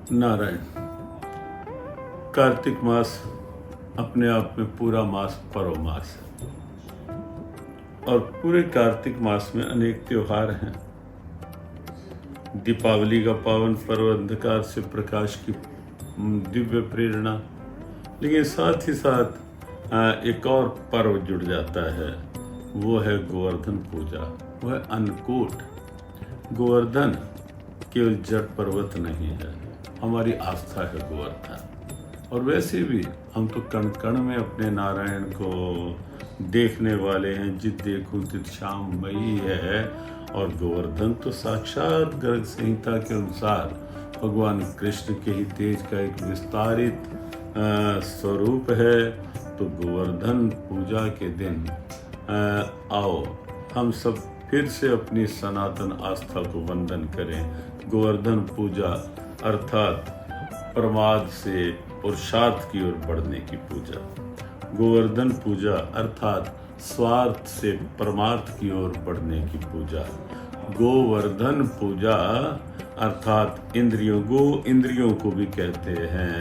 नारायण। कार्तिक मास अपने आप में पूरा मास पर्व मास है और पूरे कार्तिक मास में अनेक त्योहार हैं। दीपावली का पावन पर्व, अंधकार से प्रकाश की दिव्य प्रेरणा, लेकिन साथ ही साथ एक और पर्व जुड़ जाता है, वो है गोवर्धन पूजा, वो है अन्नकूट। गोवर्धन केवल जड़ पर्वत नहीं है, हमारी आस्था है गोवर्धन। और वैसे भी हम तो कण कण में अपने नारायण को देखने वाले हैं, जित देखूं तित श्याम मई है। और गोवर्धन तो साक्षात गर्ग संहिता के अनुसार भगवान कृष्ण के ही तेज का एक विस्तारित स्वरूप है। तो गोवर्धन पूजा के दिन आओ हम सब फिर से अपनी सनातन आस्था को वंदन करें। गोवर्धन पूजा अर्थात प्रमाद से पुरुषार्थ की ओर बढ़ने की पूजा। गोवर्धन पूजा अर्थात स्वार्थ से परमार्थ की ओर बढ़ने की पूजा। गोवर्धन पूजा अर्थात इंद्रियों को भी कहते हैं,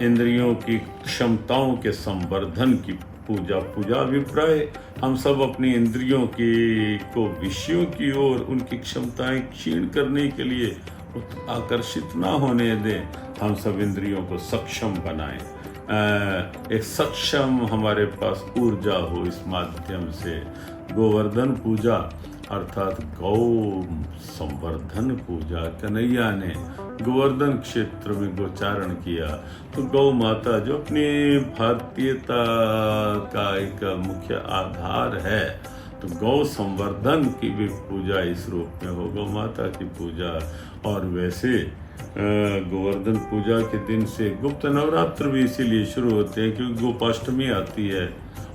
इंद्रियों की क्षमताओं के संवर्धन की पूजा अभिप्राय हम सब अपनी इंद्रियों को विषयों की ओर उनकी क्षमताएं क्षीण करने के लिए आकर्षित ना होने दें। हम सब इंद्रियों को सक्षम बनाएं, एक सक्षम हमारे पास ऊर्जा हो। इस माध्यम से गोवर्धन पूजा अर्थात गौ संवर्धन पूजा। कन्हैया ने गोवर्धन क्षेत्र में गोचारण किया तो गौ माता जो अपनी भारतीयता का एक मुख्य आधार है, तो गौ संवर्धन की भी पूजा इस रूप में हो, गौ माता की पूजा। और वैसे गोवर्धन पूजा के दिन से गुप्त नवरात्र भी इसीलिए शुरू होते हैं क्योंकि गोपाष्टमी आती है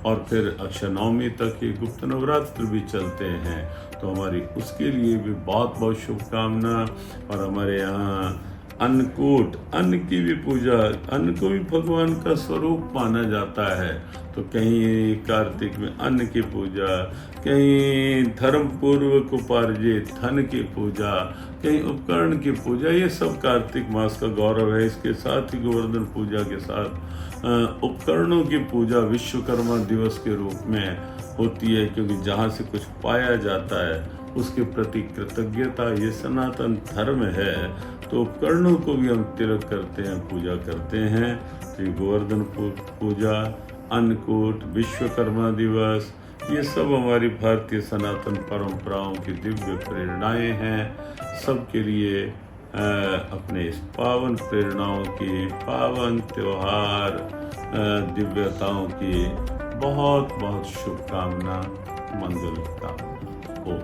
और फिर अक्षय नवमी तक ये गुप्त नवरात्र भी चलते हैं। तो हमारी उसके लिए भी बहुत बहुत शुभकामना। और हमारे यहाँ अन्नकूट, अन्न की भी पूजा, अन्न को भी भगवान का स्वरूप माना जाता है। तो कहीं कार्तिक में अन्न की पूजा, कहीं धर्म पूर्वक उपार्जित धन की पूजा, कहीं उपकरण की पूजा। ये सब कार्तिक मास का गौरव है। इसके साथ ही गोवर्धन पूजा के साथ उपकरणों की पूजा विश्वकर्मा दिवस के रूप में होती है, क्योंकि जहाँ से कुछ पाया जाता है उसके प्रति कृतज्ञता ये सनातन धर्म है। तो उपकरणों को भी हम तिलक करते हैं, पूजा करते हैं। तो गोवर्धन पूजा, अन्नकूट, विश्वकर्मा दिवस, ये सब हमारी भारतीय सनातन परंपराओं की दिव्य प्रेरणाएं हैं। सबके लिए अपने इस पावन प्रेरणाओं की, पावन त्योहार दिव्यताओं की बहुत बहुत शुभकामना, मंगल कामना हो।